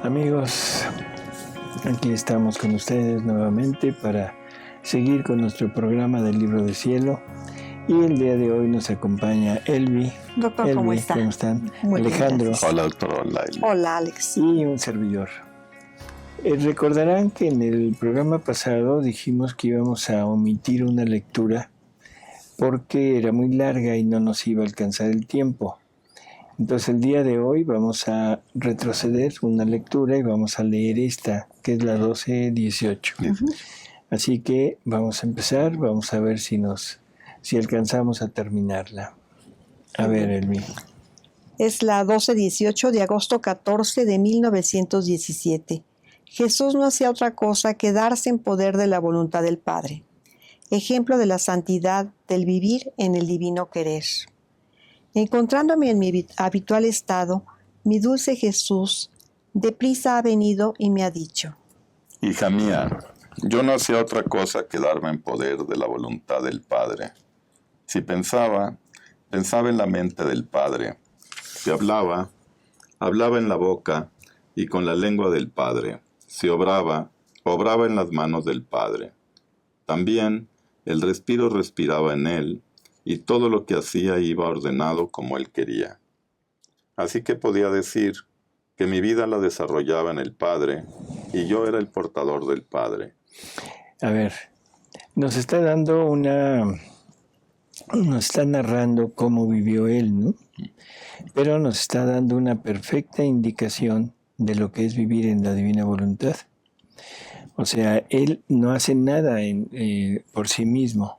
Amigos, aquí estamos con ustedes nuevamente para seguir con nuestro programa del Libro del Cielo. Y el día de hoy nos acompaña Elvi. Doctor, Elvi, ¿cómo está? ¿cómo están? Muy Alejandro. bien, hola, doctor. Hola, Elvi. Hola, Alex. Y un servidor. Recordarán que en el programa pasado dijimos que íbamos a omitir una lectura porque era muy larga y no nos iba a alcanzar el tiempo. Entonces el día de hoy vamos a retroceder una lectura y vamos a leer esta, que es la 12:18. Así que vamos a empezar, vamos a ver si alcanzamos a terminarla. A ver, Elmi. Es la 12:18 de agosto 14 de 1917. Jesús no hacía otra cosa que darse en poder de la voluntad del Padre. Ejemplo de la santidad del vivir en el divino querer. Encontrándome en mi habitual estado, mi dulce Jesús deprisa ha venido y me ha dicho: Hija mía, yo no hacía otra cosa que darme en poder de la voluntad del Padre. Si pensaba en la mente del Padre. Si hablaba en la boca y con la lengua del Padre. Si obraba en las manos del Padre. También el respiro respiraba en él, y todo lo que hacía iba ordenado como él quería. Así que podía decir que mi vida la desarrollaba en el Padre, y yo era el portador del Padre. A ver, nos está narrando cómo vivió él, ¿no? Pero nos está dando una perfecta indicación de lo que es vivir en la divina voluntad. O sea, él no hace nada por sí mismo,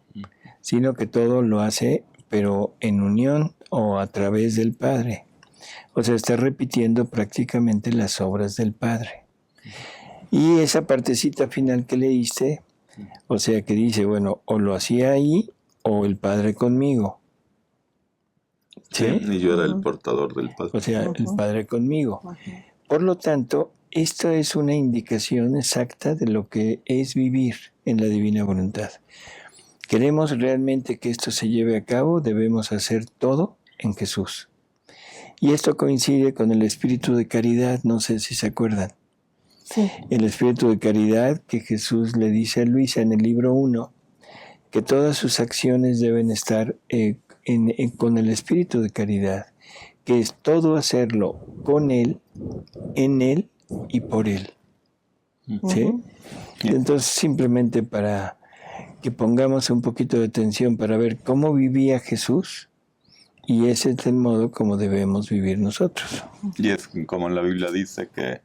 sino que todo lo hace, pero en unión o a través del Padre. O sea, está repitiendo prácticamente las obras del Padre. Y esa partecita final que leíste, o sea, que dice, bueno, o lo hacía ahí o el Padre conmigo. ¿Sí? Y yo era el portador del Padre. O sea, el Padre conmigo. Por lo tanto, esto es una indicación exacta de lo que es vivir en la divina voluntad. ¿Queremos realmente que esto se lleve a cabo? Debemos hacer todo en Jesús. Y esto coincide con el espíritu de caridad, no sé si se acuerdan. Sí. El espíritu de caridad que Jesús le dice a Luisa en el libro 1, que todas sus acciones deben estar con el espíritu de caridad, que es todo hacerlo con Él, en Él y por Él. ¿Sí? Entonces, simplemente para que pongamos un poquito de atención para ver cómo vivía Jesús, y ese es el modo como debemos vivir nosotros. Y es como en la Biblia dice que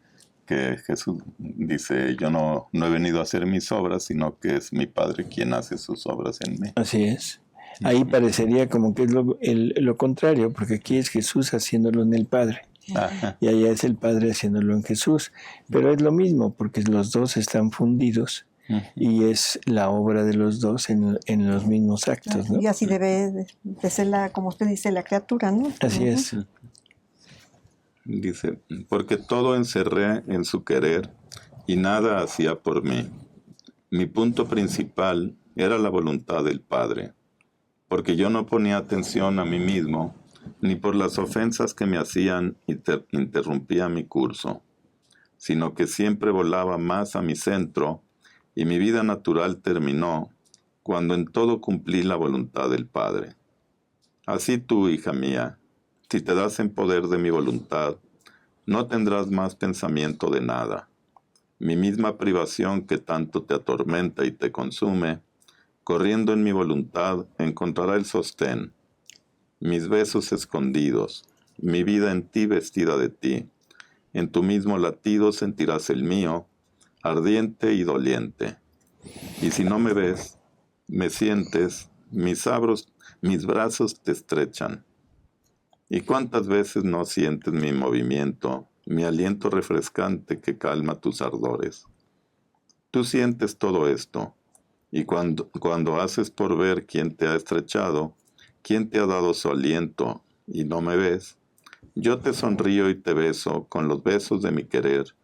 Jesús dice, yo no he venido a hacer mis obras, sino que es mi Padre quien hace sus obras en mí. Así es. Ahí parecería como que es lo contrario, porque aquí es Jesús haciéndolo en el Padre. Ajá. Y allá es el Padre haciéndolo en Jesús. Pero es lo mismo, porque los dos están fundidos y es la obra de los dos en los mismos actos, ¿no? Y así debe de ser, como usted dice, la criatura, ¿no? Así es. Dice, porque todo encerré en su querer y nada hacía por mí. Mi punto principal era la voluntad del Padre, porque yo no ponía atención a mí mismo, ni por las ofensas que me hacían interrumpía mi curso, sino que siempre volaba más a mi centro, y mi vida natural terminó cuando en todo cumplí la voluntad del Padre. Así tú, hija mía, si te das en poder de mi voluntad, no tendrás más pensamiento de nada. Mi misma privación que tanto te atormenta y te consume, corriendo en mi voluntad, encontrará el sostén. Mis besos escondidos, mi vida en ti vestida de ti. En tu mismo latido sentirás el mío, ardiente y doliente. Y si no me ves, me sientes, mis brazos te estrechan. ¿Y cuántas veces no sientes mi movimiento, mi aliento refrescante que calma tus ardores? Tú sientes todo esto, y cuando haces por ver quién te ha estrechado, quién te ha dado su aliento, y no me ves, yo te sonrío y te beso con los besos de mi querer,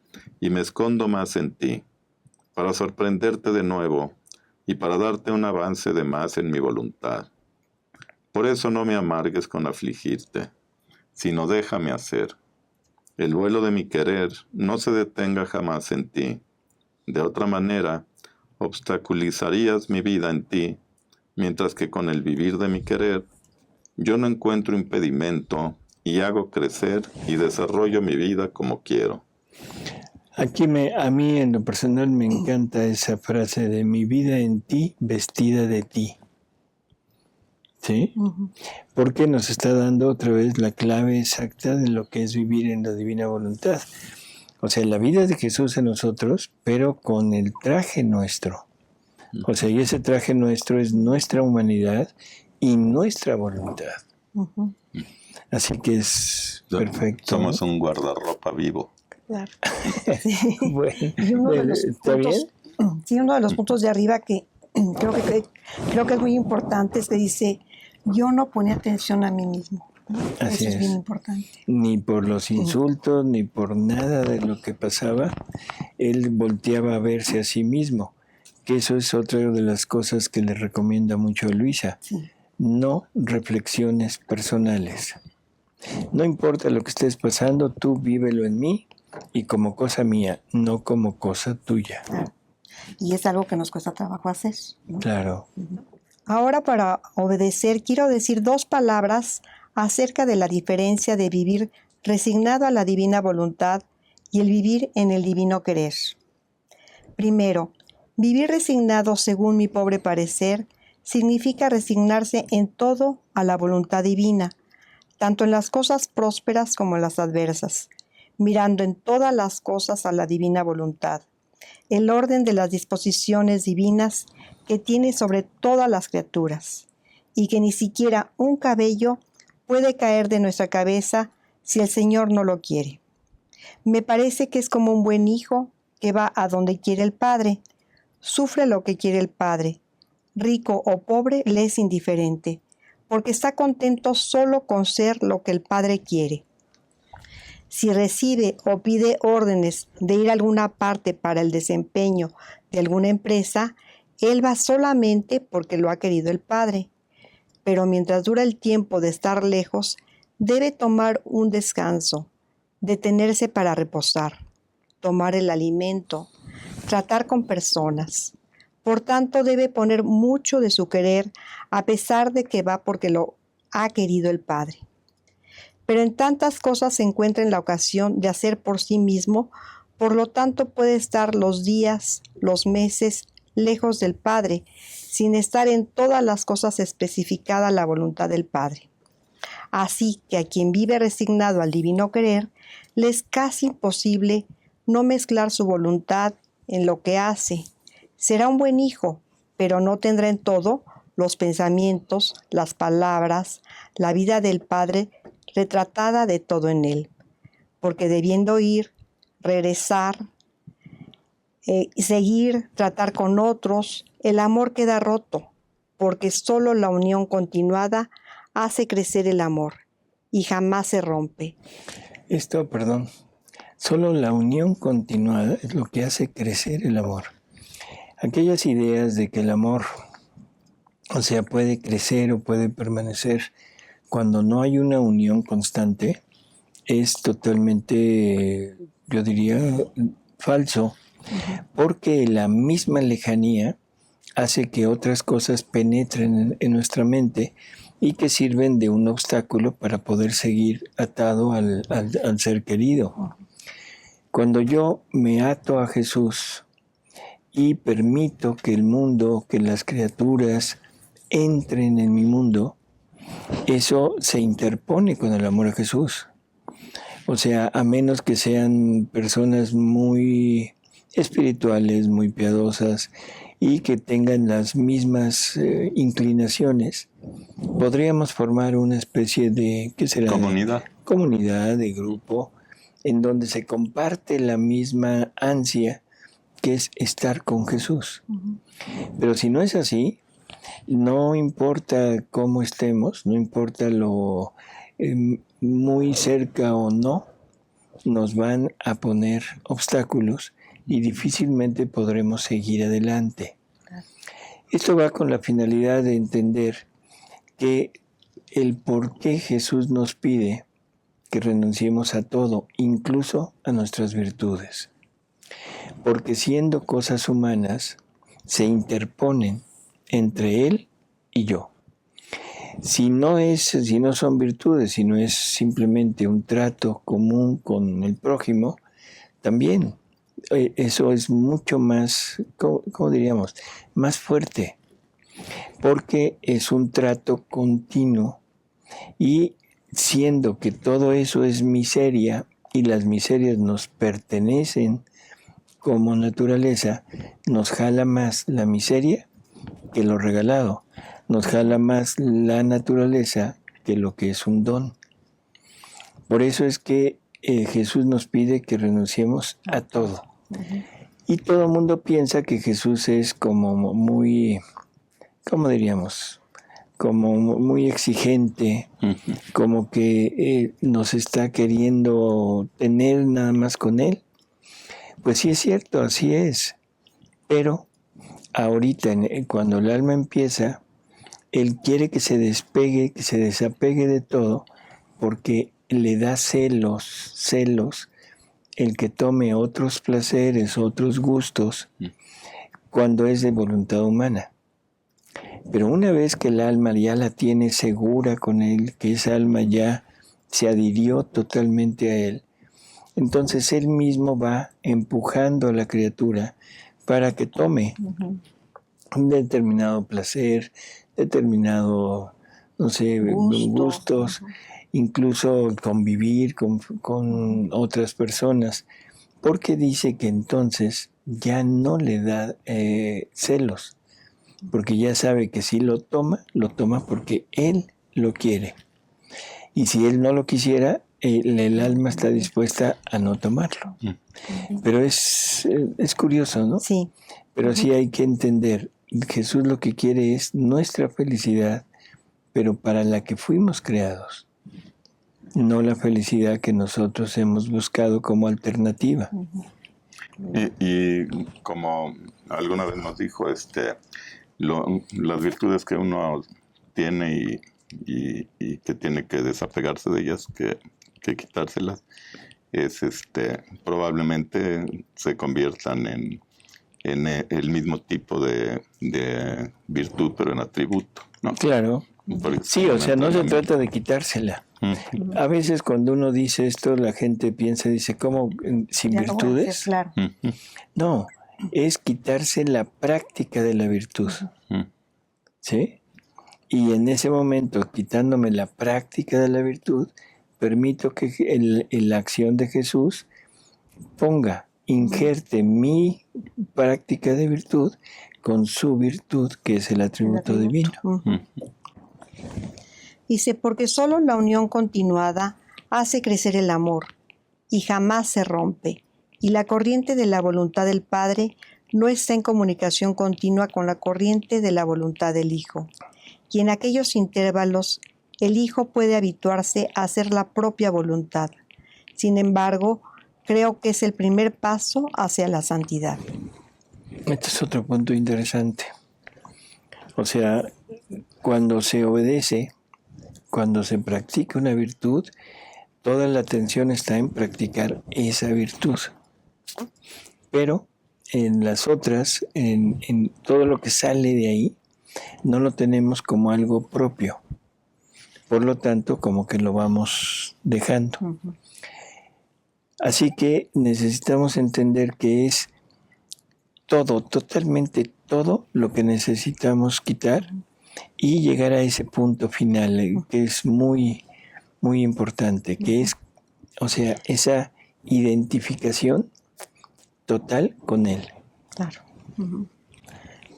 y me escondo más en ti, para sorprenderte de nuevo, y para darte un avance de más en mi voluntad. Por eso no me amargues con afligirte, sino déjame hacer. el vuelo de mi querer no se detenga jamás en ti. De otra manera, obstaculizarías mi vida en ti, mientras que con el vivir de mi querer, yo no encuentro impedimento y hago crecer y desarrollo mi vida como quiero. A mí en lo personal me encanta esa frase de mi vida en ti, vestida de ti. ¿Sí? Porque nos está dando otra vez la clave exacta de lo que es vivir en la divina voluntad. O sea, la vida de Jesús en nosotros, pero con el traje nuestro. O sea, y ese traje nuestro es nuestra humanidad y nuestra voluntad. Así que es perfecto. Somos un guardarropa vivo. Claro. Sí. Bueno, Y uno de los ¿está puntos, bien? sí, uno de los puntos de arriba que creo que es muy importante es que dice, yo no ponía atención a mí mismo. ¿No? Así Eso es bien es. importante. Ni por los insultos, ni por nada de lo que pasaba, él volteaba a verse a sí mismo. Que eso es otra de las cosas que le recomienda mucho a Luisa. Sí. No reflexiones personales. No importa lo que estés pasando, tú vívelo en mí y como cosa mía, no como cosa tuya. Claro. Y es algo que nos cuesta trabajo hacer, ¿no? Claro. Ahora, para obedecer, quiero decir 2 palabras acerca de la diferencia de vivir resignado a la divina voluntad y el vivir en el divino querer. Primero, vivir resignado según mi pobre parecer significa resignarse en todo a la voluntad divina, tanto en las cosas prósperas como en las adversas, mirando en todas las cosas a la divina voluntad, el orden de las disposiciones divinas que tiene sobre todas las criaturas, y que ni siquiera un cabello puede caer de nuestra cabeza si el Señor no lo quiere. Me parece que es como un buen hijo que va a donde quiere el Padre, sufre lo que quiere el Padre, rico o pobre le es indiferente, porque está contento solo con ser lo que el Padre quiere. Si recibe o pide órdenes de ir a alguna parte para el desempeño de alguna empresa, él va solamente porque lo ha querido el Padre. Pero mientras dura el tiempo de estar lejos, debe tomar un descanso, detenerse para reposar, tomar el alimento, tratar con personas. Por tanto, debe poner mucho de su querer, a pesar de que va porque lo ha querido el Padre. Pero en tantas cosas se encuentra en la ocasión de hacer por sí mismo, por lo tanto puede estar los días, los meses, lejos del Padre, sin estar en todas las cosas especificada la voluntad del Padre. Así que a quien vive resignado al divino querer, le es casi imposible no mezclar su voluntad en lo que hace. Será un buen hijo, pero no tendrá en todo los pensamientos, las palabras, la vida del Padre retratada de todo en él, porque debiendo ir, regresar, seguir, tratar con otros, el amor queda roto, porque solo la unión continuada hace crecer el amor y jamás se rompe. Solo la unión continuada es lo que hace crecer el amor. Aquellas ideas de que el amor, o sea, puede crecer o puede permanecer cuando no hay una unión constante, es totalmente, yo diría, falso, porque la misma lejanía hace que otras cosas penetren en nuestra mente y que sirven de un obstáculo para poder seguir atado al ser querido. Cuando yo me ato a Jesús y permito que el mundo, que las criaturas entren en mi mundo, eso se interpone con el amor a Jesús. O sea, a menos que sean personas muy espirituales, muy piadosas y que tengan las mismas inclinaciones, podríamos formar una especie de, ¿qué será? Comunidad, de grupo, en donde se comparte la misma ansia que es estar con Jesús. Pero si no es así, no importa cómo estemos, no importa lo muy cerca o no, nos van a poner obstáculos y difícilmente podremos seguir adelante. Esto va con la finalidad de entender que el por qué Jesús nos pide que renunciemos a todo, incluso a nuestras virtudes. Porque siendo cosas humanas, se interponen entre Él y yo. Si no son virtudes, si no es simplemente un trato común con el prójimo, también eso es mucho más, ¿cómo diríamos? Más fuerte, porque es un trato continuo y siendo que todo eso es miseria y las miserias nos pertenecen como naturaleza, nos jala más la miseria que lo regalado, nos jala más la naturaleza que lo que es un don. Por eso es que Jesús nos pide que renunciemos a todo. Y todo el mundo piensa que Jesús es como muy, ¿cómo diríamos? Como muy exigente, como que nos está queriendo tener nada más con Él. Pues sí es cierto, así es. Pero ahorita, cuando el alma empieza, Él quiere que se despegue, que se desapegue de todo, porque le da celos, el que tome otros placeres, otros gustos, cuando es de voluntad humana. Pero una vez que el alma ya la tiene segura con Él, que esa alma ya se adhirió totalmente a Él, entonces Él mismo va empujando a la criatura para que tome un determinado placer, determinado, no sé, gustos, incluso convivir con otras personas, porque dice que entonces ya no le da celos, porque ya sabe que si lo toma porque Él lo quiere. Y si Él no lo quisiera, el alma está dispuesta a no tomarlo. Pero es curioso, ¿no? Sí. Pero sí hay que entender, Jesús lo que quiere es nuestra felicidad, pero para la que fuimos creados, no la felicidad que nosotros hemos buscado como alternativa. Y como alguna vez nos dijo, las virtudes que uno tiene y que tiene que desapegarse de ellas, que quitárselas, probablemente se conviertan en el mismo tipo de virtud, pero en atributo, ¿no? Claro. Sí, o sea, no se trata de quitársela. A veces cuando uno dice esto, la gente dice, ¿cómo? ¿Sin Ya virtudes? Claro. No, es quitarse la práctica de la virtud. ¿Sí? Y en ese momento, quitándome la práctica de la virtud, permito que la acción de Jesús ingerte mi práctica de virtud con su virtud, que es el atributo divino. Dice, porque solo la unión continuada hace crecer el amor y jamás se rompe, y la corriente de la voluntad del Padre no está en comunicación continua con la corriente de la voluntad del Hijo. Y en aquellos intervalos, el Hijo puede habituarse a hacer la propia voluntad. Sin embargo, creo que es el primer paso hacia la santidad. Este es otro punto interesante. O sea, cuando se obedece, cuando se practica una virtud, toda la atención está en practicar esa virtud. Pero en las otras, en todo lo que sale de ahí, no lo tenemos como algo propio. Por lo tanto, como que lo vamos dejando. Así que necesitamos entender que es todo, totalmente todo lo que necesitamos quitar y llegar a ese punto final, que es muy, muy importante, que es, o sea, esa identificación total con Él. Claro.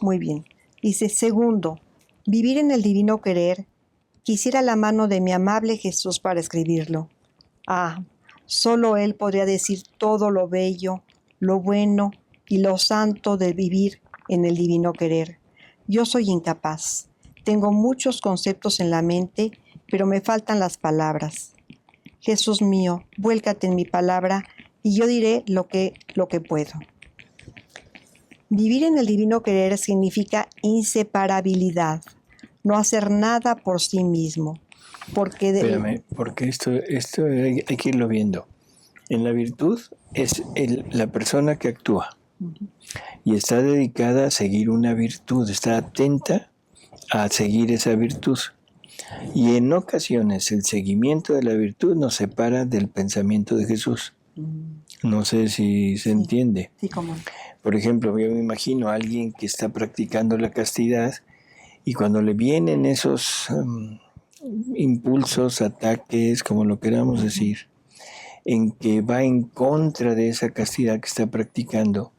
Muy bien. Dice, segundo, vivir en el divino querer. Quisiera la mano de mi amable Jesús para escribirlo. Solo Él podría decir todo lo bello, lo bueno y lo santo de vivir en el divino querer. Yo soy incapaz. Tengo muchos conceptos en la mente, pero me faltan las palabras. Jesús mío, vuélcate en mi palabra y yo diré lo que puedo. Vivir en el divino querer significa inseparabilidad, no hacer nada por sí mismo, Porque Espérame, porque esto hay que irlo viendo. En la virtud es la persona que actúa y está dedicada a seguir una virtud, está atenta a seguir esa virtud. Y en ocasiones el seguimiento de la virtud nos separa del pensamiento de Jesús. No sé si se entiende. Sí, cómo no. Por ejemplo, yo me imagino a alguien que está practicando la castidad y cuando le vienen esos impulsos, ataques, como lo queramos decir, en que va en contra de esa castidad que está practicando,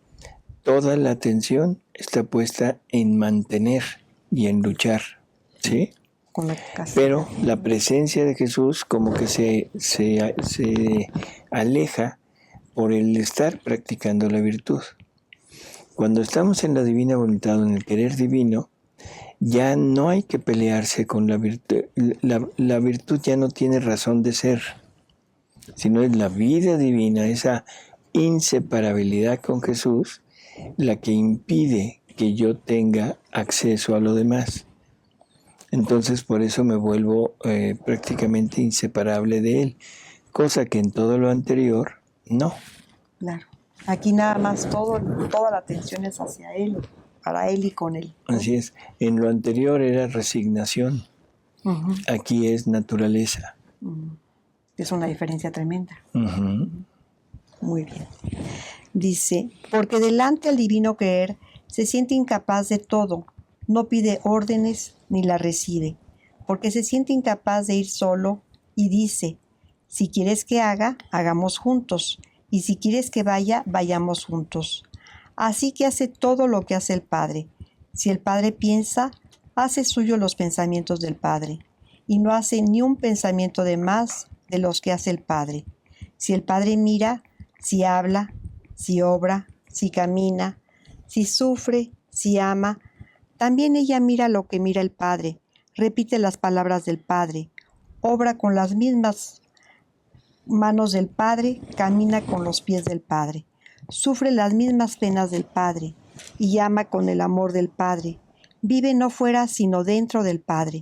toda la atención está puesta en mantener y en luchar, ¿sí? Con la castidad. Pero la presencia de Jesús como que se aleja por el estar practicando la virtud. Cuando estamos en la divina voluntad, en el querer divino, ya no hay que pelearse con la virtud. La virtud ya no tiene razón de ser, sino es la vida divina, esa inseparabilidad con Jesús, la que impide que yo tenga acceso a lo demás. Entonces por eso me vuelvo prácticamente inseparable de Él, cosa que en todo lo anterior no. Claro. Aquí nada más toda la atención es hacia Él, para Él y con Él. Así es. En lo anterior era resignación, aquí es naturaleza. Es una diferencia tremenda. Uh-huh. Muy bien. Dice, porque delante al divino querer se siente incapaz de todo, no pide órdenes ni la recibe, porque se siente incapaz de ir solo y dice, si quieres que haga, hagamos juntos, y si quieres que vaya, vayamos juntos. Así que hace todo lo que hace el Padre. Si el Padre piensa, hace suyo los pensamientos del Padre, y no hace ni un pensamiento de más de los que hace el Padre. Si el Padre mira, si habla, si obra, si camina, si sufre, si ama, también ella mira lo que mira el Padre, repite las palabras del Padre, obra con las mismas manos del Padre, camina con los pies del Padre, sufre las mismas penas del Padre y ama con el amor del Padre, vive no fuera sino dentro del Padre,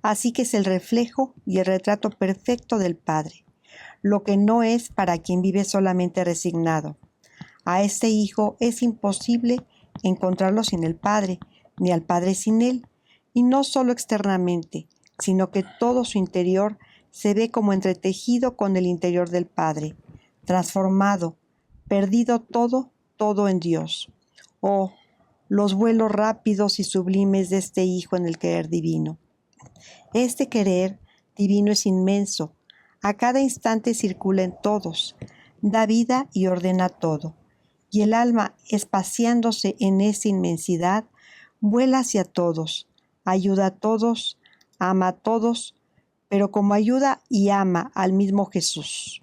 así que es el reflejo y el retrato perfecto del Padre, lo que no es para quien vive solamente resignado. A este Hijo es imposible encontrarlo sin el Padre, ni al Padre sin Él, y no solo externamente, sino que todo su interior se ve como entretejido con el interior del Padre, transformado, perdido todo en Dios. Oh, los vuelos rápidos y sublimes de este Hijo en el querer divino. Este querer divino es inmenso, a cada instante circula en todos, da vida y ordena todo, y el alma, espaciándose en esa inmensidad, vuela hacia todos, ayuda a todos, ama a todos, pero como ayuda y ama al mismo Jesús,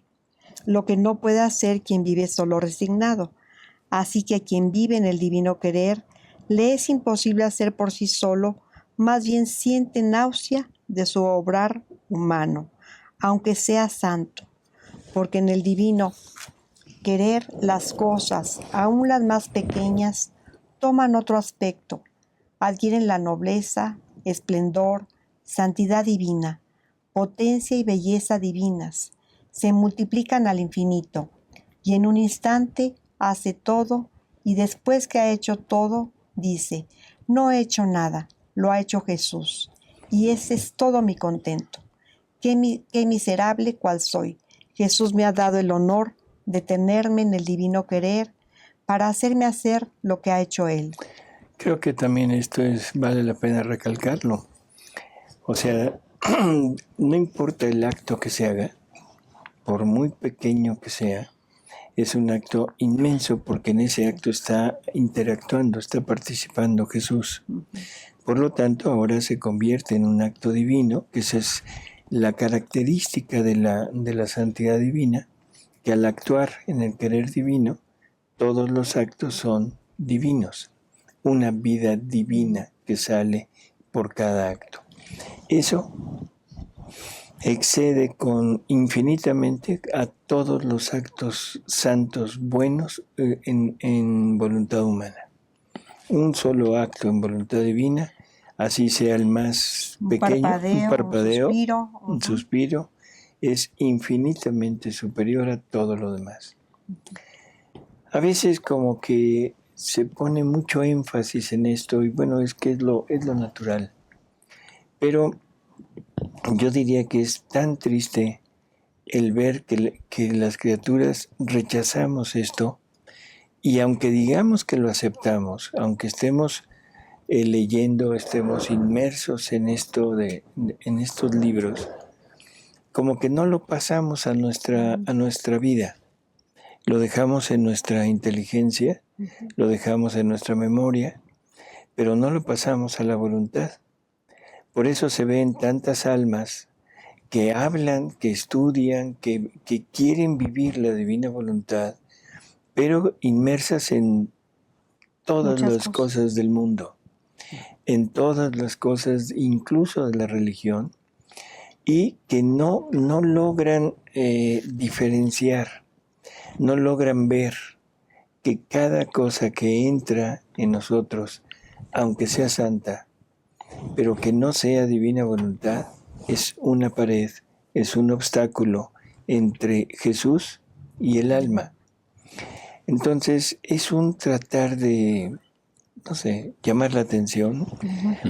lo que no puede hacer quien vive solo resignado. Así que a quien vive en el divino querer, le es imposible hacer por sí solo, más bien siente náusea de su obrar humano, aunque sea santo, porque en el divino querer las cosas, aun las más pequeñas, toman otro aspecto, adquieren la nobleza, esplendor, santidad divina, potencia y belleza divinas, se multiplican al infinito, y en un instante hace todo, y después que ha hecho todo, dice, no he hecho nada, lo ha hecho Jesús, y ese es todo mi contento. Qué miserable cual soy. Jesús me ha dado el honor de tenerme en el divino querer para hacerme hacer lo que ha hecho Él. Creo que también esto vale la pena recalcarlo. O sea, no importa el acto que se haga, por muy pequeño que sea, es un acto inmenso porque en ese acto está interactuando, está participando Jesús. Por lo tanto, ahora se convierte en un acto divino, que esa es la característica de la santidad divina, que al actuar en el querer divino, todos los actos son divinos, una vida divina que sale por cada acto. Eso excede infinitamente a todos los actos santos buenos en voluntad humana. Un solo acto en voluntad divina así sea el más Un pequeño, parpadeo, un parpadeo, un suspiro. un suspiro, es infinitamente superior a todo lo demás. A veces como que se pone mucho énfasis en esto y bueno, es que es lo natural. Pero yo diría que es tan triste el ver que las criaturas rechazamos esto y aunque digamos que lo aceptamos, aunque estemos leyendo, estemos inmersos en esto en estos libros, como que no lo pasamos a nuestra vida. Lo dejamos en nuestra inteligencia, lo dejamos en nuestra memoria, pero no lo pasamos a la voluntad. Por eso se ven tantas almas que hablan, que estudian, que quieren vivir la divina voluntad, pero inmersas en todas Muchas las cosas del mundo, en todas las cosas, incluso de la religión, y que no logran diferenciar, no logran ver que cada cosa que entra en nosotros, aunque sea santa, pero que no sea divina voluntad, es una pared, es un obstáculo entre Jesús y el alma. Entonces es un tratar de, no sé, llamar la atención.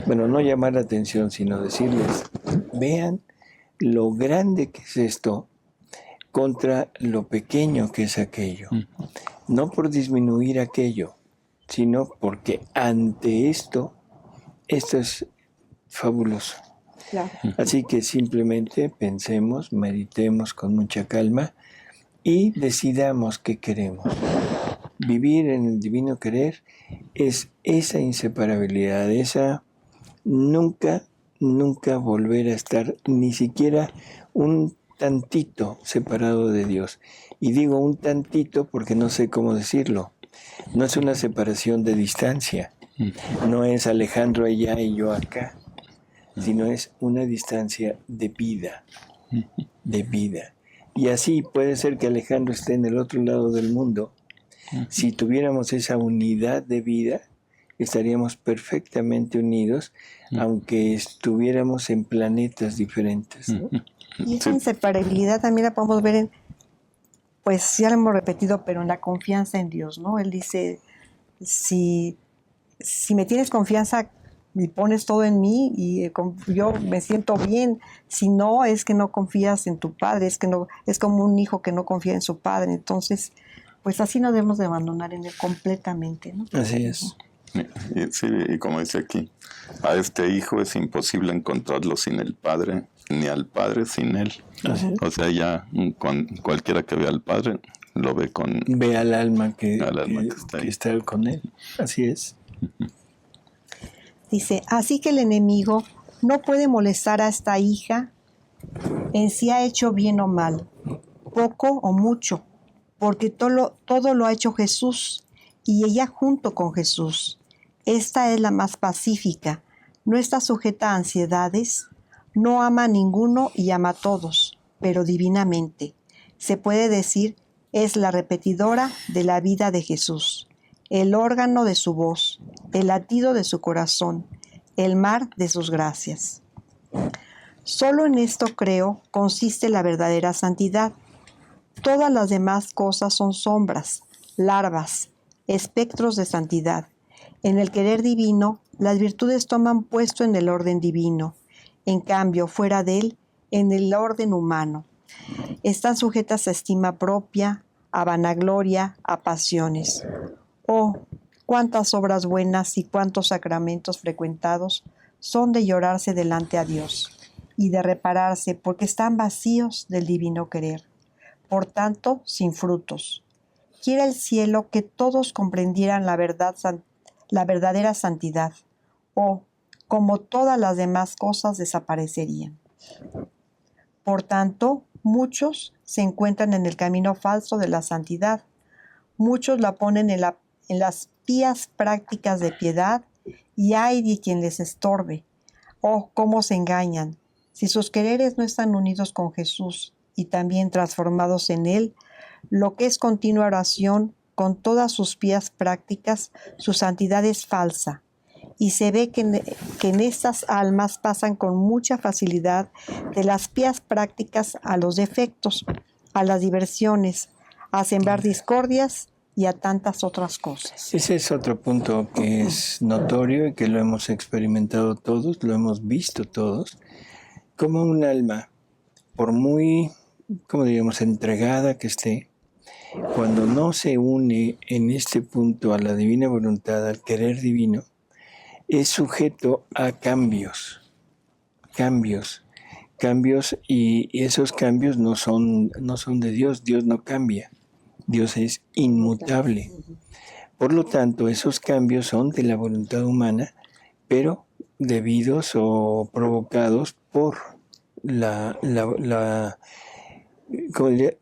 Bueno, no llamar la atención, sino decirles, vean lo grande que es esto contra lo pequeño que es aquello. No por disminuir aquello, sino porque ante esto es fabuloso. Claro. Así que simplemente pensemos, meditemos con mucha calma y decidamos qué queremos. Vivir en el divino querer es esa inseparabilidad, esa nunca volver a estar ni siquiera un tantito separado de Dios. Y digo un tantito porque no sé cómo decirlo. No es una separación de distancia, no es Alejandro allá y yo acá, sino es una distancia de vida, de vida. Y así puede ser que Alejandro esté en el otro lado del mundo. Si tuviéramos esa unidad de vida, estaríamos perfectamente unidos, aunque estuviéramos en planetas diferentes, ¿no? Y esa inseparabilidad también la podemos ver en, pues ya lo hemos repetido, pero en la confianza en Dios, ¿no? Él dice, si me tienes confianza y pones todo en mí y yo me siento bien, si no, es que no confías en tu padre, es que no, es como un hijo que no confía en su padre. Entonces, pues así nos debemos de abandonar en él completamente, ¿no? Así es. Sí, y como dice aquí, a este hijo es imposible encontrarlo sin el padre, ni al padre sin él. O sea, ya con cualquiera que vea al padre, lo ve con... Ve al alma que ahí. está con él. Así es. Dice, así que el enemigo no puede molestar a esta hija en si ha hecho bien o mal, poco o mucho, porque todo lo ha hecho Jesús y ella junto con Jesús. Esta es la más pacífica, no está sujeta a ansiedades, no ama a ninguno y ama a todos, pero divinamente. Se puede decir, es la repetidora de la vida de Jesús, el órgano de su voz, el latido de su corazón, el mar de sus gracias. Solo en esto, creo, consiste la verdadera santidad. Todas las demás cosas son sombras, larvas, espectros de santidad. En el querer divino, las virtudes toman puesto en el orden divino. En cambio, fuera de él, en el orden humano. Están sujetas a estima propia, a vanagloria, a pasiones. Oh, cuántas obras buenas y cuántos sacramentos frecuentados son de llorarse delante a Dios y de repararse porque están vacíos del divino querer, por tanto, sin frutos. Quiera el cielo que todos comprendieran la verdadera santidad, o, como todas las demás cosas, desaparecerían. Por tanto, muchos se encuentran en el camino falso de la santidad. Muchos la ponen en las pías prácticas de piedad, y hay de quien les estorbe. Oh, cómo se engañan. Si sus quereres no están unidos con Jesús y también transformados en Él, lo que es continua oración, con todas sus pías prácticas, su santidad es falsa, y se ve que en estas almas pasan con mucha facilidad de las pías prácticas a los defectos, a las diversiones, a sembrar discordias y a tantas otras cosas. Ese es otro punto que es notorio y que lo hemos experimentado todos, lo hemos visto todos, como un alma, por muy, como diríamos, entregada que esté, cuando no se une en este punto a la divina voluntad, al querer divino, es sujeto a cambios, y esos cambios no son de Dios. Dios no cambia, Dios es inmutable. Por lo tanto, esos cambios son de la voluntad humana, pero debidos o provocados por ¿cómo diría?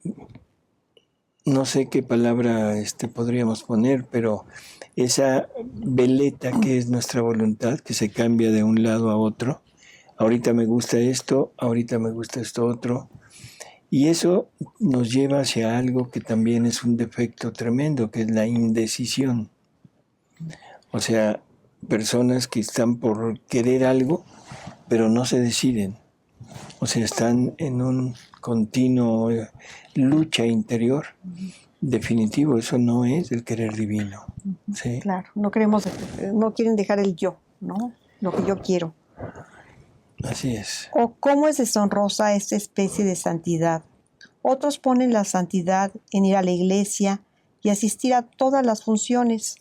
No sé qué palabra podríamos poner, pero esa veleta que es nuestra voluntad, que se cambia de un lado a otro. Ahorita me gusta esto, ahorita me gusta esto otro. Y eso nos lleva hacia algo que también es un defecto tremendo, que es la indecisión. O sea, personas que están por querer algo, pero no se deciden. O sea, están en un continuo lucha interior. Definitivo, eso no es el querer divino. ¿Sí? Claro, no quieren dejar el yo, ¿no? Lo que yo quiero. Así es. O cómo es deshonrosa esta especie de santidad. Otros ponen la santidad en ir a la iglesia y asistir a todas las funciones,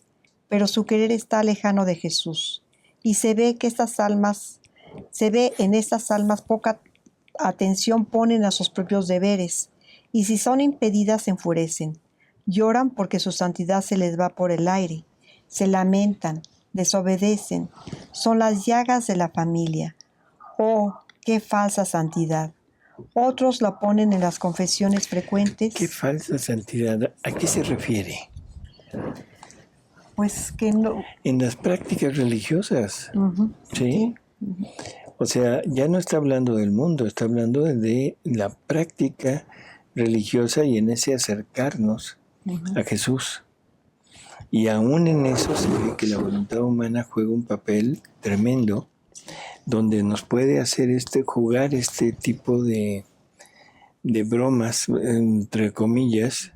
pero su querer está lejano de Jesús. Y se ve en estas almas poca atención ponen a sus propios deberes, y si son impedidas se enfurecen. Lloran porque su santidad se les va por el aire. Se lamentan, desobedecen. Son las llagas de la familia. ¡Oh, qué falsa santidad! Otros la ponen en las confesiones frecuentes. ¿Qué falsa santidad? ¿A qué se refiere? Pues que no. En las prácticas religiosas. Uh-huh. ¿Sí? Sí. O sea, ya no está hablando del mundo, está hablando de la práctica religiosa y en ese acercarnos a Jesús. Y aún en eso se ve que la voluntad humana juega un papel tremendo, donde nos puede hacer jugar este tipo de bromas, entre comillas,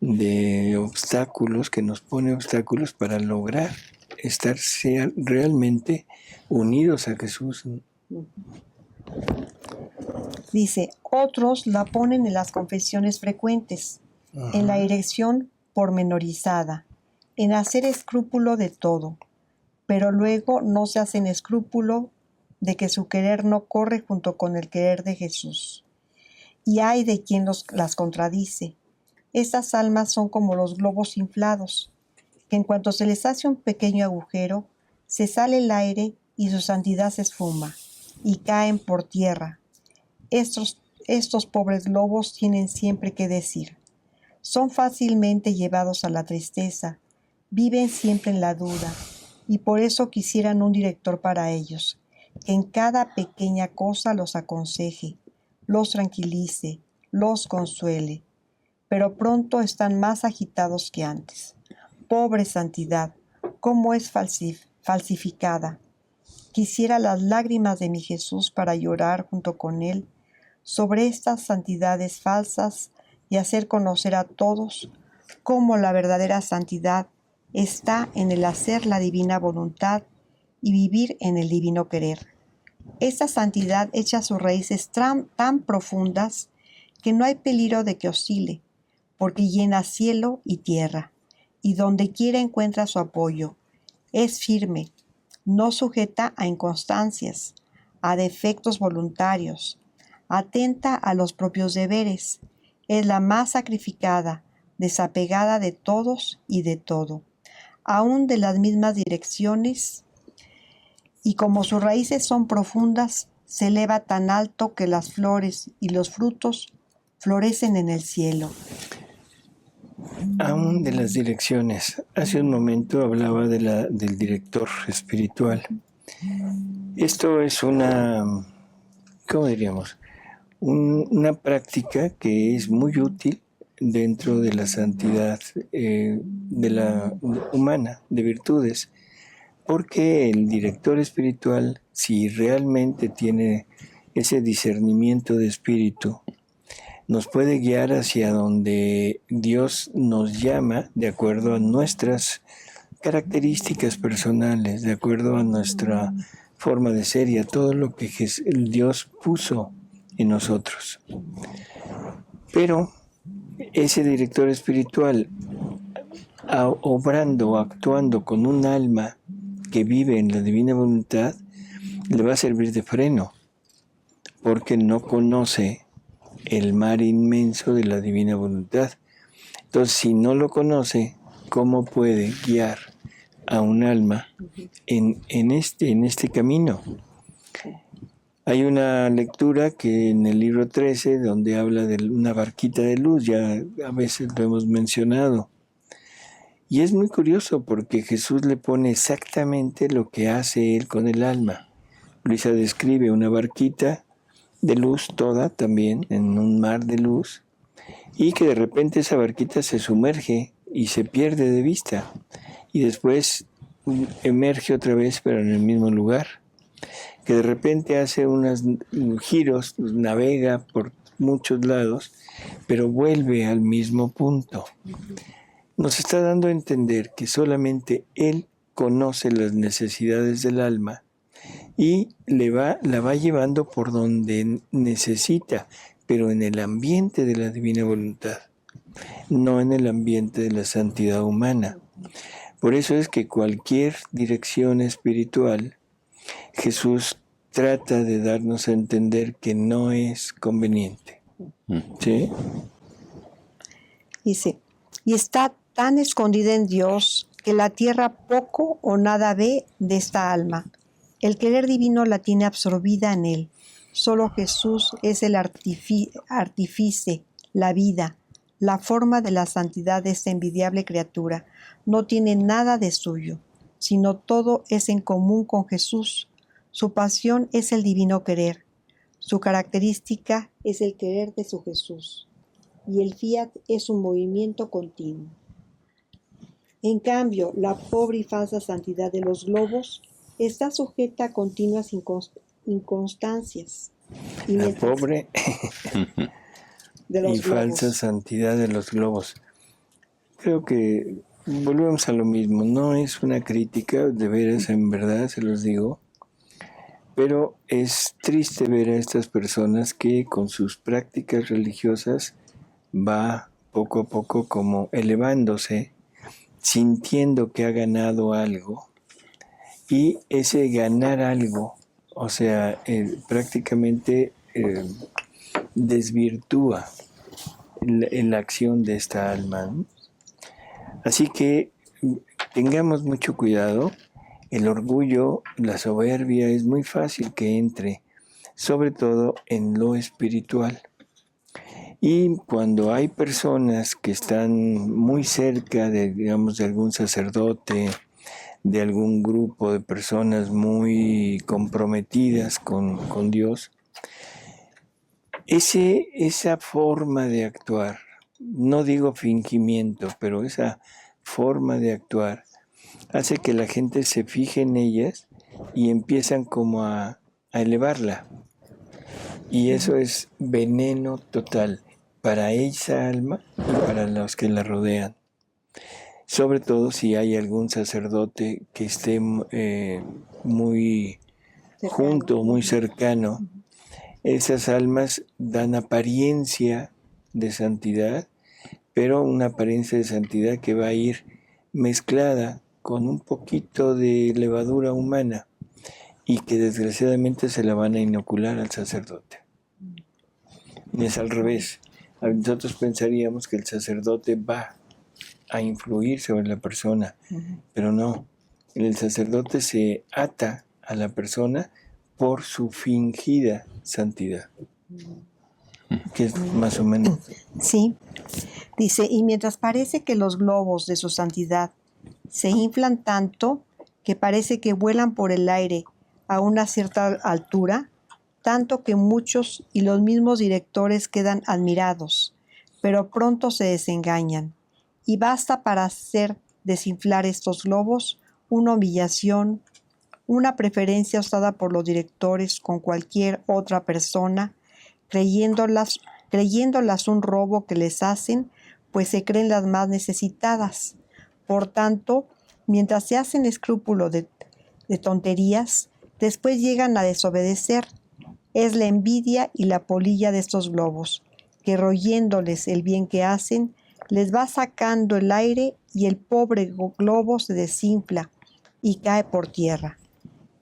de obstáculos, que nos pone obstáculos para lograr estar realmente unidos a Jesús. Dice, otros la ponen en las confesiones frecuentes, en la erección pormenorizada, en hacer escrúpulo de todo, pero luego no se hacen escrúpulo de que su querer no corre junto con el querer de Jesús. Y hay de quien las contradice. Estas almas son como los globos inflados, que en cuanto se les hace un pequeño agujero, se sale el aire y su santidad se esfuma, y caen por tierra. Estos pobres globos tienen siempre que decir. Son fácilmente llevados a la tristeza, viven siempre en la duda, y por eso quisieran un director para ellos, que en cada pequeña cosa los aconseje, los tranquilice, los consuele. Pero pronto están más agitados que antes. Pobre santidad, cómo es falsificada. Quisiera las lágrimas de mi Jesús para llorar junto con él sobre estas santidades falsas y hacer conocer a todos cómo la verdadera santidad está en el hacer la divina voluntad y vivir en el divino querer. Esta santidad echa sus raíces tan profundas que no hay peligro de que oscile, porque llena cielo y tierra, y donde quiera encuentra su apoyo. Es firme, no sujeta a inconstancias, a defectos voluntarios, atenta a los propios deberes, es la más sacrificada, desapegada de todos y de todo, aún de las mismas direcciones, y como sus raíces son profundas, se eleva tan alto que las flores y los frutos florecen en el cielo. Aún de las direcciones. Hace un momento hablaba del director espiritual. Esto es ¿cómo diríamos? Una práctica que es muy útil dentro de la santidad de la humana, de virtudes, Porque el director espiritual, si realmente tiene ese discernimiento de espíritu, nos puede guiar hacia donde Dios nos llama de acuerdo a nuestras características personales, de acuerdo a nuestra forma de ser y a todo lo que Dios puso en nosotros. Pero ese director espiritual, obrando, actuando con un alma que vive en la divina voluntad, le va a servir de freno, porque no conoce el mar inmenso de la divina voluntad. Entonces, si no lo conoce, ¿cómo puede guiar a un alma en este camino? Hay una lectura que en el libro 13, donde habla de una barquita de luz, ya a veces lo hemos mencionado. Y es muy curioso porque Jesús le pone exactamente lo que hace Él con el alma. Luisa describe una barquita de luz toda también en un mar de luz, y que de repente esa barquita se sumerge y se pierde de vista y después emerge otra vez pero en el mismo lugar, que de repente hace unos giros, navega por muchos lados pero vuelve al mismo punto. Nos está dando a entender que solamente Él conoce las necesidades del alma y la va llevando por donde necesita, pero en el ambiente de la divina voluntad, no en el ambiente de la santidad humana. Por eso es que cualquier dirección espiritual, Jesús trata de darnos a entender que no es conveniente. ¿Sí? Dice, y está tan escondida en Dios que la tierra poco o nada ve de esta alma. El querer divino la tiene absorbida en él. Solo Jesús es el artífice, la vida, la forma de la santidad de esta envidiable criatura. No tiene nada de suyo, sino todo es en común con Jesús. Su pasión es el divino querer. Su característica es el querer de su Jesús. Y el fiat es un movimiento continuo. En cambio, la pobre y falsa santidad de los globos está sujeta a continuas inconstancias. La pobre de los y falsa santidad de los globos. Creo que volvemos a lo mismo. No es una crítica, de veras, en verdad, se los digo. Pero es triste ver a estas personas que con sus prácticas religiosas va poco a poco como elevándose, sintiendo que ha ganado algo. Y ese ganar algo, o sea, prácticamente desvirtúa la acción de esta alma, ¿no? Así que tengamos mucho cuidado. El orgullo, la soberbia, es muy fácil que entre, sobre todo en lo espiritual. Y cuando hay personas que están muy cerca de, digamos, de algún sacerdote, de algún grupo de personas muy comprometidas con Dios, esa forma de actuar, no digo fingimiento, pero esa forma de actuar hace que la gente se fije en ellas y empiezan como a elevarla. Y eso es veneno total para esa alma y para los que la rodean. Sobre todo si hay algún sacerdote que esté muy junto, muy cercano. Esas almas dan apariencia de santidad, pero una apariencia de santidad que va a ir mezclada con un poquito de levadura humana y que desgraciadamente se la van a inocular al sacerdote. Es al revés. Nosotros pensaríamos que el sacerdote va a influir sobre la persona, pero no. El sacerdote se ata a la persona por su fingida santidad, que es más o menos. Sí, dice, y mientras parece que los globos de su santidad se inflan tanto que parece que vuelan por el aire a una cierta altura, tanto que muchos y los mismos directores quedan admirados, pero pronto se desengañan. Y basta para hacer desinflar estos globos una humillación, una preferencia usada por los directores con cualquier otra persona, creyéndolas un robo que les hacen, pues se creen las más necesitadas. Por tanto, mientras se hacen escrúpulo de tonterías, después llegan a desobedecer. Es la envidia y la polilla de estos globos, que royéndoles el bien que hacen, les va sacando el aire y el pobre globo se desinfla y cae por tierra,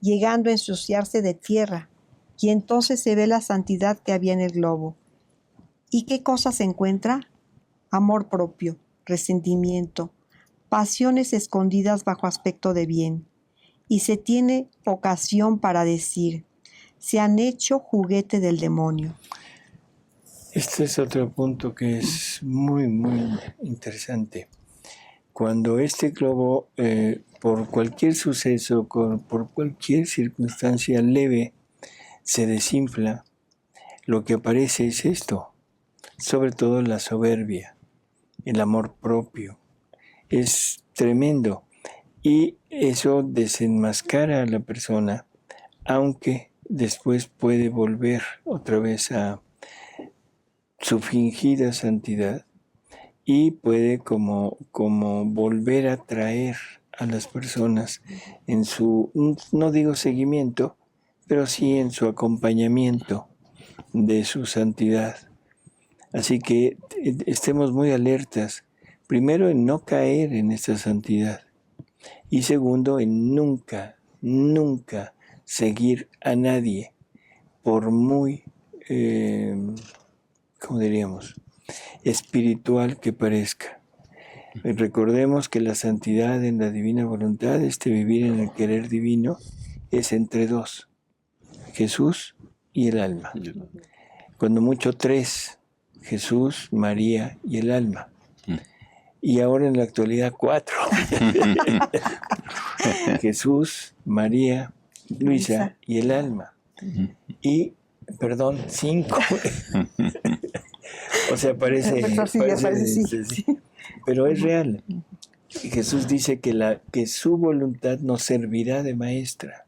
llegando a ensuciarse de tierra, y entonces se ve la santidad que había en el globo. ¿Y qué cosa se encuentra? Amor propio, resentimiento, pasiones escondidas bajo aspecto de bien. Y se tiene ocasión para decir, se han hecho juguete del demonio. Este es otro punto que es muy, muy interesante. Cuando este globo, por cualquier suceso, por cualquier circunstancia leve, se desinfla, lo que aparece es esto, sobre todo la soberbia, el amor propio. Es tremendo y eso desenmascara a la persona, aunque después puede volver otra vez a su fingida santidad y puede como volver a traer a las personas en su, no digo seguimiento, pero sí en su acompañamiento de su santidad. Así que estemos muy alertas, primero en no caer en esta santidad y segundo en nunca, nunca seguir a nadie por muy, ¿cómo diríamos?, espiritual que parezca. Recordemos que la santidad en la divina voluntad, vivir en el querer divino, es entre dos, Jesús y el alma. Cuando mucho tres, Jesús, María y el alma. Y ahora en la actualidad 4. Jesús, María, Luisa y el alma. Y, perdón, 5. O sea, parece sí. Pero es real. Jesús dice que su voluntad nos servirá de maestra.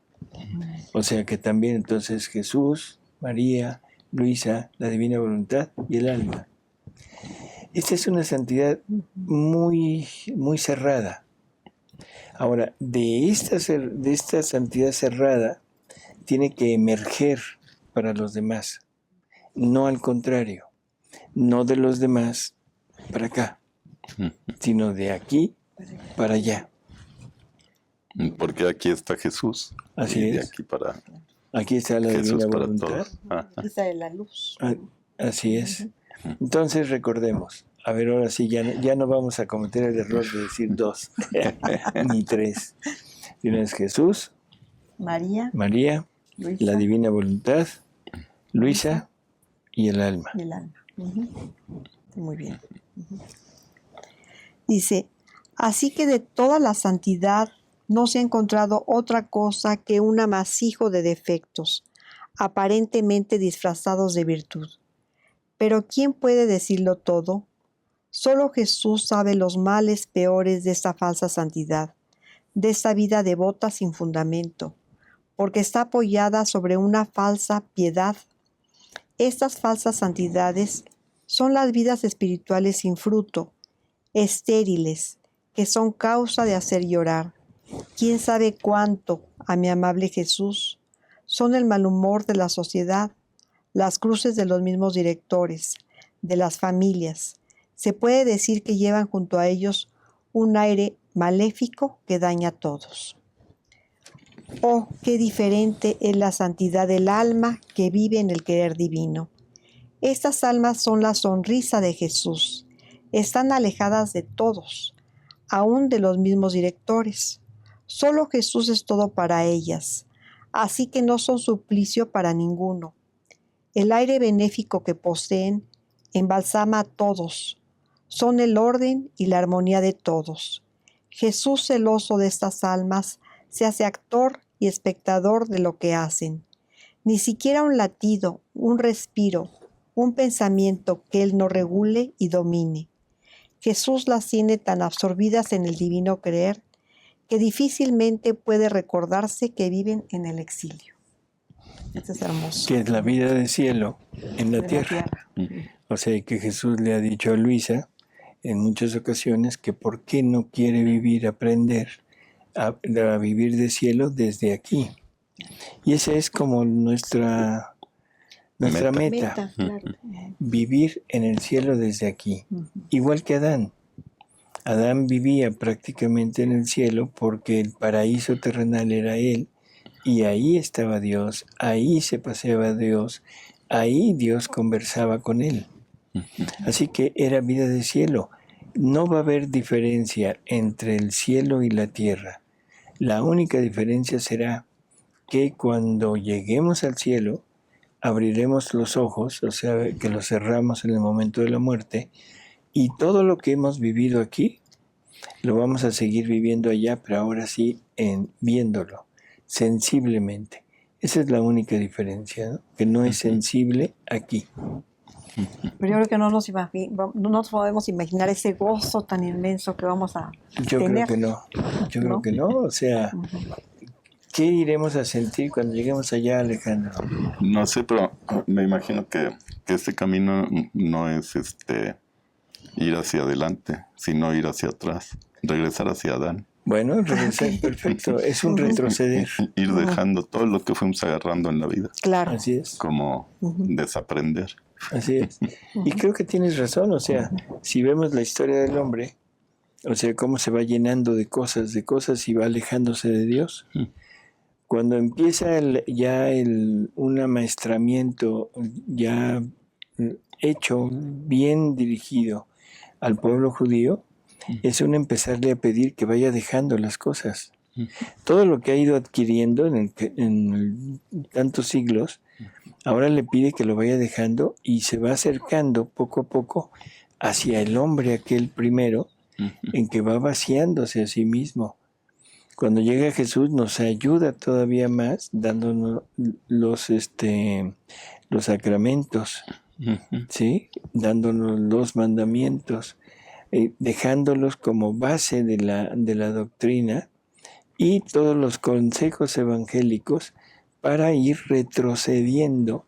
O sea que también entonces Jesús, María, Luisa, la divina voluntad y el alma. Esta es una santidad muy, muy cerrada. Ahora, de esta santidad cerrada tiene que emerger para los demás, no al contrario, no de los demás para acá, sino de aquí para allá. Porque aquí está Jesús. Así y es. De aquí para aquí está la Jesús divina para voluntad. todos. Aquí está la luz. Así es. Entonces recordemos, a ver, ahora sí, ya no vamos a cometer el error de decir 2, ni 3. Sino es Jesús, María, Luisa, la divina voluntad, Luisa y el alma. Y el alma. Muy bien. Dice, así que de toda la santidad no se ha encontrado otra cosa que un amasijo de defectos, aparentemente disfrazados de virtud. Pero ¿quién puede decirlo todo? Solo Jesús sabe los males peores de esta falsa santidad, de esta vida devota sin fundamento, porque está apoyada sobre una falsa piedad. Estas falsas santidades son las vidas espirituales sin fruto, estériles, que son causa de hacer llorar. ¿Quién sabe cuánto, a mi amable Jesús, son el mal humor de la sociedad, las cruces de los mismos directores, de las familias? Se puede decir que llevan junto a ellos un aire maléfico que daña a todos. Oh, qué diferente es la santidad del alma que vive en el querer divino. Estas almas son la sonrisa de Jesús. Están alejadas de todos, aún de los mismos directores. Solo Jesús es todo para ellas, así que no son suplicio para ninguno. El aire benéfico que poseen embalsama a todos. Son el orden y la armonía de todos. Jesús, celoso de estas almas, se hace actor y espectador de lo que hacen. Ni siquiera un latido, un respiro, un pensamiento que Él no regule y domine. Jesús las tiene tan absorbidas en el divino creer que difícilmente puede recordarse que viven en el exilio. Esto es hermoso. Que es la vida del cielo en la De tierra. O sea, que Jesús le ha dicho a Luisa en muchas ocasiones que por qué no quiere aprender a vivir de cielo desde aquí. Y esa es como nuestra meta, Claro. vivir en el cielo desde aquí. Igual que Adán. Adán vivía prácticamente en el cielo porque el paraíso terrenal era él, y ahí estaba Dios, ahí se paseaba Dios, ahí Dios conversaba con él. Así que era vida de cielo. No va a haber diferencia entre el cielo y la tierra. La única diferencia será que cuando lleguemos al cielo, abriremos los ojos, o sea, que los cerramos en el momento de la muerte, y todo lo que hemos vivido aquí, lo vamos a seguir viviendo allá, pero ahora sí viéndolo, sensiblemente. Esa es la única diferencia, ¿no? Que no es sensible aquí. Pero yo creo que no nos podemos imaginar ese gozo tan inmenso que vamos a Yo tener. creo que no. Yo creo que no. O sea, ¿qué iremos a sentir cuando lleguemos allá, Alejandro? No sé, pero me imagino que este camino no es ir hacia adelante, sino ir hacia atrás, regresar hacia Adán. Bueno, regresar, perfecto. Es un retroceder. Ir dejando todo lo que fuimos agarrando en la vida, Claro. Así es. como desaprender. Así es. Y creo que tienes razón. O sea, si vemos la historia del hombre, o sea, cómo se va llenando de cosas y va alejándose de Dios. Cuando empieza un amaestramiento ya hecho, bien dirigido al pueblo judío, es un empezarle a pedir que vaya dejando las cosas. Todo lo que ha ido adquiriendo en tantos siglos, ahora le pide que lo vaya dejando y se va acercando poco a poco hacia el hombre aquel primero, en que va vaciándose a sí mismo. Cuando llega Jesús nos ayuda todavía más dándonos los sacramentos, ¿sí? Dándonos los mandamientos, dejándolos como base de la doctrina y todos los consejos evangélicos para ir retrocediendo,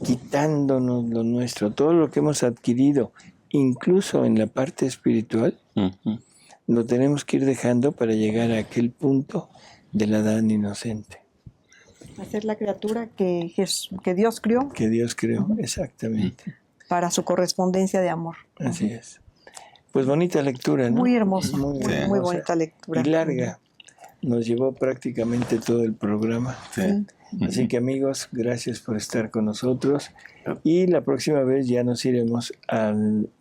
quitándonos lo nuestro, todo lo que hemos adquirido, incluso en la parte espiritual, lo tenemos que ir dejando para llegar a aquel punto del Adán inocente. Hacer la criatura que Dios crió. Que Dios creó, exactamente. Para su correspondencia de amor. Así es. Pues bonita lectura, ¿no? Muy hermosa, Muy muy bonita lectura. Y larga. Nos llevó prácticamente todo el programa. Sí. Así que amigos, gracias por estar con nosotros. Y la próxima vez ya nos iremos a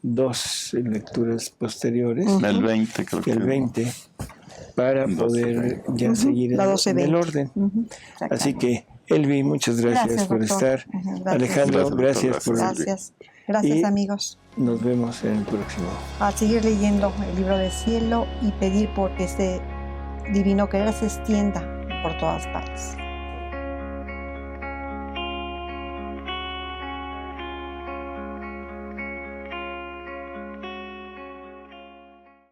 2 lecturas posteriores. El 20 creo que. El 20, para poder ya seguir La en el orden. Así que, Elvi, muchas gracias por doctor. estar. Gracias. Alejandro, Gracias, gracias por... Gracias. Gracias, Y- amigos. Nos vemos en el próximo. A seguir leyendo el libro del cielo y pedir por que este divino querer se extienda por todas partes.